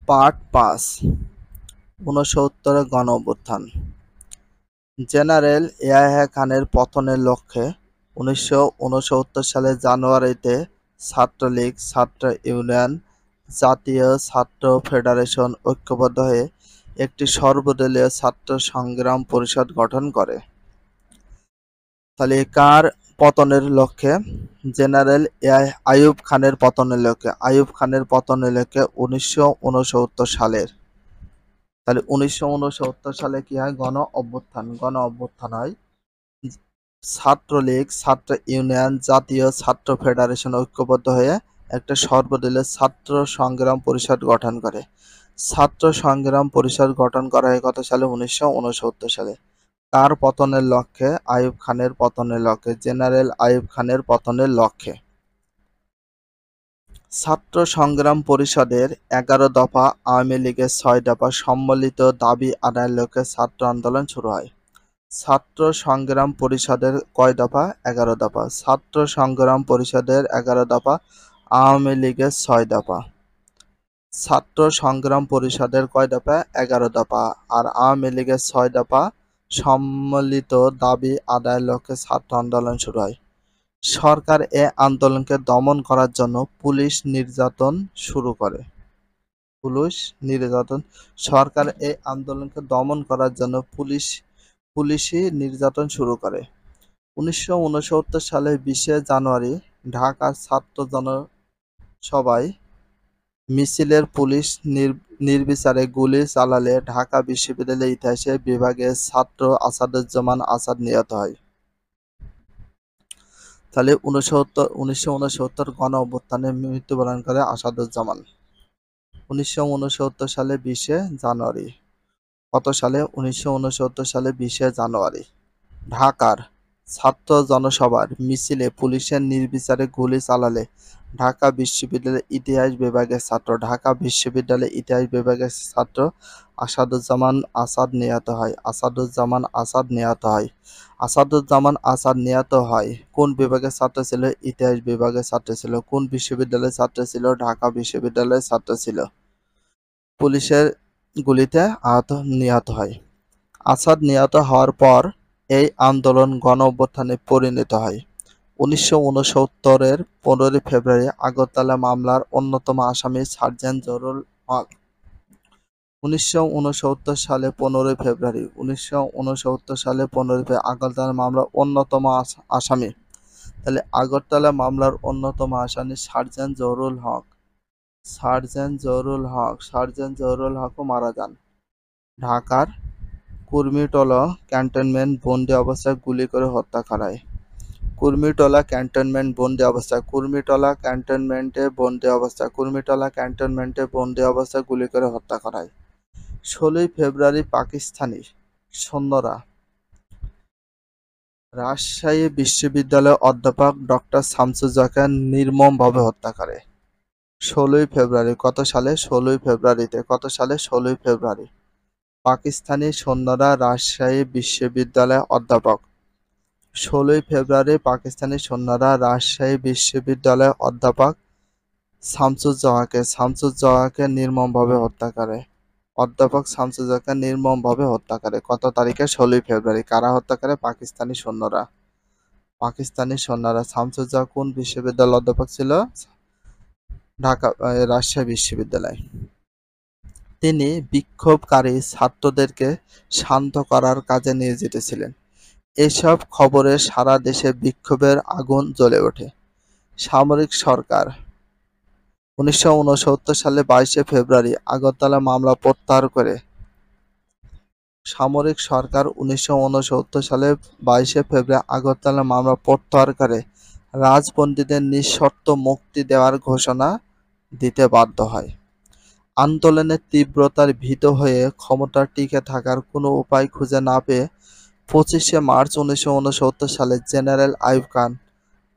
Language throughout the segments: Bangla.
পার্ট ৫ ঊনসত্তরের গণঅভ্যুত্থান। জেনারেল ইয়াহিয়া খানের পতনের লক্ষ্যে ১৯৬৯ সালের জানুয়ারিতে ছাত্রলীগ, ছাত্র ইউনিয়ন, জাতীয় ছাত্র ফেডারেশন ঐক্যবদ্ধ হয়ে একটি সর্বদলীয় ছাত্র সংগ্রাম পরিষদ গঠন করে। তাহলে কার পতনের লক্ষ্যে? জেনারেল আইয়ুব খানের পতনের লক্ষ্যে। আইয়ুব খানের পতনের লক্ষ্যে ১৯৬৯ সালের। তাহলে ১৯৬৯ সালে কি হয়? গণ অভ্যুত্থান হয়। ছাত্রলীগ, ছাত্র ইউনিয়ন, জাতীয় ছাত্র ফেডারেশন ঐক্যবদ্ধ হয়ে একটা সর্বদলীয় ছাত্র সংগ্রাম পরিষদ গঠন করে। ছাত্র সংগ্রাম পরিষদ গঠন করা হয় কত সালে? ১৯৬৯ সালে। কার পতনের লক্ষ্যে? আইয়ুব খানের পতনের লক্ষ্যে। জেনারেল আইয়ুব খানের পতনের লক্ষ্যে। ছাত্র সংগ্রাম পরিষদের ১১ দফা, আওয়ামী লীগের ৬ দফা সম্মিলিত দাবি আদায়ের লক্ষ্যে ছাত্র আন্দোলন শুরু হয়। ছাত্র সংগ্রাম পরিষদের কয় দফা? ১১ দফা। ছাত্র সংগ্রাম পরিষদের ১১ দফা, আওয়ামী লীগের ৬ দফা। ছাত্র সংগ্রাম পরিষদের কয় দফা? ১১ দফা। আর আওয়ামী লীগের ৬ দফা সম্মিলিত দাবি আদায়ের লক্ষ্যে ছাত্র আন্দোলন শুরু হয়। সরকার এ আন্দোলনকে দমন করার জন্য পুলিশ নির্যাতন শুরু করে। সরকার এই আন্দোলনকে দমন করার জন্য পুলিশি নির্যাতন শুরু করে। ১৯৬৯ সালের ২০শে জানুয়ারি ঢাকার ছাত্র জনসভায় মিছিলের পুলিশ নির্বিচারে গুলি চালালে ঢাকা বিশ্ববিদ্যালয়ের ইতিহাস বিভাগের ছাত্র আসাদুজ্জামান আসাদ নিহত হয়। তাহলে ১৯৬৯ গণ অভ্যুত্থানে মৃত্যুবরণ করে আসাদুজ্জামান ১৯৬৯ সালে ২০শে জানুয়ারি। কত সালে? ১৯৬৯ সালে ২০শে জানুয়ারি ঢাকার ছাত্র জনসভার মিছিলে পুলিশের নির্বিচারে গুলি চালালে ঢাকা বিশ্ববিদ্যালয়ের ইতিহাস বিভাগের ছাত্র আসাদুজ্জামান আসাদ নিহত হয়। আসাদুজ্জামান আসাদ নিহত হয় কোন বিভাগের ছাত্র ছিল? ইতিহাস বিভাগের ছাত্র ছিল। কোন বিশ্ববিদ্যালয়ের ছাত্র ছিল? ঢাকা বিশ্ববিদ্যালয়ের ছাত্র ছিল। পুলিশের গুলিতে নিহত হয়। আসাদ নিহত হওয়ার পর এই আন্দোলন গণ অভ্যুত্থানে পরিণত হয়। ১৯৬৯-এর ১৫ ফেব্রুয়ারি আগরতলা মামলার অন্যতম আসামি সার্জেন্ট জহুরুল হক ১৯৬৯ সালে ১৫ ফেব্রুয়ারি আগরতলা মামলার অন্যতম আসামি। তাহলে আগরতলা মামলার অন্যতম আসামি সার্জেন্ট জহুরুল হকও মারা যান। ঢাকার কুর্মিটোলা ক্যান্টনমেন্ট বন্দি অবস্থায় গুলি করে হত্যা করা হয়। কুর্মিটোলা ক্যান্টনমেন্টে বন্দি অবস্থায় গুলি করে হত্যা করা হয়। ১৬ ফেব্রুয়ারি পাকিস্তানি সৈন্যরা রাজশাহী বিশ্ববিদ্যালয়ের অধ্যাপক ডক্টর শামসুজ্জামানকে নির্মমভাবে হত্যা করে। ১৬ ফেব্রুয়ারি কত সালে? ১৬ ফেব্রুয়ারিতে। কত সালে? ১৬ ফেব্রুয়ারি পাকিস্তানি সৈন্যরা রাজশাহী বিশ্ববিদ্যালয়ের অধ্যাপক ১৬ ফেব্রুয়ারি পাকিস্তানি সৈন্যরা রাজশাহী বিশ্ববিদ্যালয়ের অধ্যাপক শামসুজ্জামানকে নির্মমভাবে হত্যা করে। অধ্যাপক শামসুজ্জামানকে নির্মমভাবে হত্যা করে কত তারিখে? ১৬ ফেব্রুয়ারি। কারা হত্যা করে? পাকিস্তানি সৈন্যরা। শামসুজ্জামান কোন বিশ্ববিদ্যালয়ের অধ্যাপক ছিল? রাজশাহী বিশ্ববিদ্যালয়। তিনি বিক্ষোভকারী ছাত্রদেরকে শান্ত করার কাজে নিয়োজিত ছিলেন। এসব খবরে সারা দেশে বিক্ষোভের আগুন জ্বলে ওঠে। সামরিক সরকার ১৯৬৯ সালে ২২শে ফেব্রুয়ারি আগরতলা মামলা প্রত্যাহার করে। সামরিক সরকার ১৯৬৯ সালে ২২শে ফেব্রুয়ারি আগরতলা মামলা প্রত্যাহার করে রাজবন্দীদের নিঃশর্ত মুক্তি দেওয়ার ঘোষণা দিতে বাধ্য হয়। আন্দোলনের তীব্রতার ভীত হয়ে ক্ষমতা টিকে থাকার কোনো উপায় খুঁজে না পেয়ে ২৫শে মার্চ ১৯৬৯ সালে জেনারেল আইয়ুব খান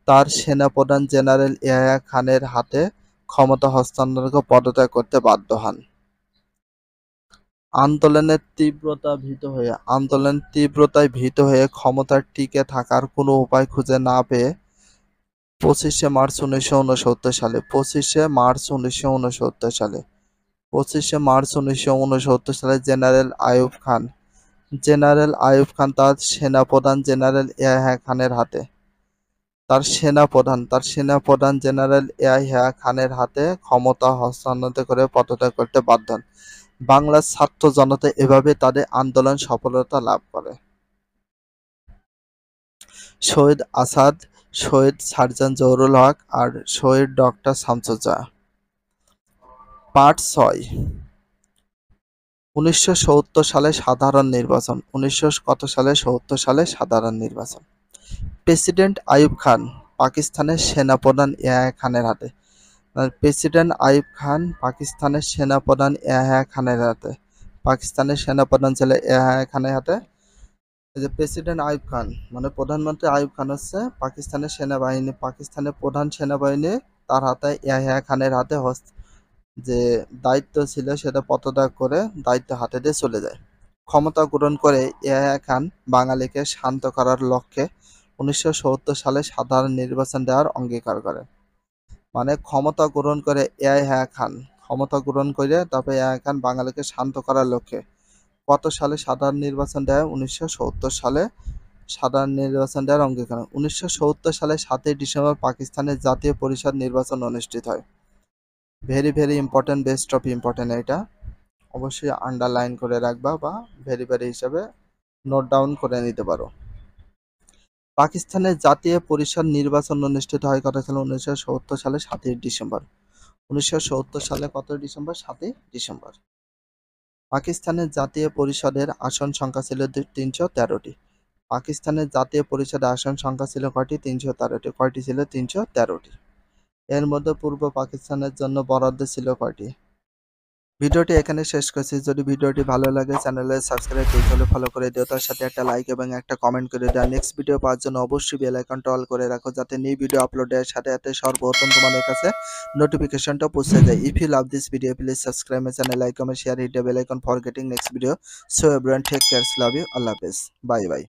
তার সেনাপ্রধান জেনারেল ইয়াহিয়া খানের হাতে ক্ষমতা হস্তান্তরকে পদত্যাগ করতে বাধ্য হন। আন্দোলনের তীব্রতায় ভীত হয়ে ক্ষমতা টিকে থাকার কোনো উপায় খুঁজে না পেয়ে ২৫শে মার্চ ১৯৬৯ সালে 25 মার্চ 1969 সালে জেনারেল আইয়ুব খান তার সেনাপ্রধান জেনারেল ইয়াহিয়া খানের হাতে জেনারেল ইয়াহিয়া খানের হাতে ক্ষমতা হস্তান্তর করে পদত্যাগ করতে বাধ্য হন। বাংলার ছাত্র জনতা এভাবে তাদের আন্দোলন সফলতা লাভ করে। শহীদ আসাদ, শহীদ সার্জন জহুরুল হক আর শহীদ ডক্টর শামসুজ্জামান। পার্ট ৬। 1970 সালে সাধারণ নির্বাচন। 1970 সালে সাধারণ নির্বাচন। প্রেসিডেন্ট আইয়ুব খান পাকিস্তানের সেনাপ্রধান ইয়াহিয়া খানের হাতে। প্রেসিডেন্ট আইয়ুব খান পাকিস্তানের সেনাপ্রধান ইয়াহিয়া খানের হাতে। পাকিস্তানের সেনাপ্রধান ছিল ইয়াহিয়া খানের হাতে। এই যে প্রেসিডেন্ট আইয়ুব খান মানে প্রধানমন্ত্রী আইয়ুব খান হচ্ছে পাকিস্তানের প্রধান সেনাবাহিনী তার হাতে ইয়াহিয়া খানের হাতে যে দায়িত্ব ছিল সেটা পদত্যাগ করে দায়িত্ব হাতে দিয়ে চলে যায়। ক্ষমতা গ্রহণ করে ইয়াহিয়া খান বাঙালিকে শান্ত করার লক্ষ্যে 1970 সালে সাধারণ নির্বাচন দেওয়ার অঙ্গীকার করেন। মানে ক্ষমতা গ্রহণ করে তারপরে ইয়াহিয়া খান বাঙালিকে শান্ত করার লক্ষ্যে কত সালে সাধারণ নির্বাচন দেয়? 1970 সালে সাধারণ নির্বাচন দেওয়ার অঙ্গীকার। 1970 সালে 7ই ডিসেম্বর পাকিস্তানের জাতীয় পরিষদ নির্বাচন অনুষ্ঠিত হয়। Very very important, best of important. এটা অবশ্যই আন্ডারলাইন করে রাখবা বা ভেরি ভেরি হিসাবে নোট ডাউন করে নিতে পারো। পাকিস্তানের জাতীয় পরিষদ নির্বাচন অনুষ্ঠিত হয় কত সালে? 1970 সালে 7ই ডিসেম্বর। 1970 সালে কত ডিসেম্বর? 7ই ডিসেম্বর। পাকিস্তানের জাতীয় পরিষদের আসন সংখ্যা ছিল 313টি। পাকিস্তানের জাতীয় পরিষদের আসন সংখ্যা ছিল কয়টি? 313টি। কয়টি ছিল? 313টি। এর মধ্যে পূর্ব পাকিস্তানের জন্য বরাদ্দ ছিল কয়টি? ভিডিওটি এখানে শেষ করছি। যদি ভিডিওটি ভালো লাগে চ্যানেলে সাবস্ক্রাইব করতে হলে ফলো করে দিও, তার সাথে একটা লাইক এবং একটা কমেন্ট করে দাও। নেক্সট ভিডিও পাওয়ার জন্য অবশ্যই বেল আইকনটা অল করে রাখো, যাতে নিউ ভিডিও আপলোডের সাথে সাথে সর্বপ্রথম তোমাদের কাছে নোটিফিকেশনটা পৌঁছে যায়। If you love this video please subscribe my channel, like, comment, share, hit the bell icon for getting next video. So everyone take care, love you, আল্লাহ হাফেজ, বাই বাই।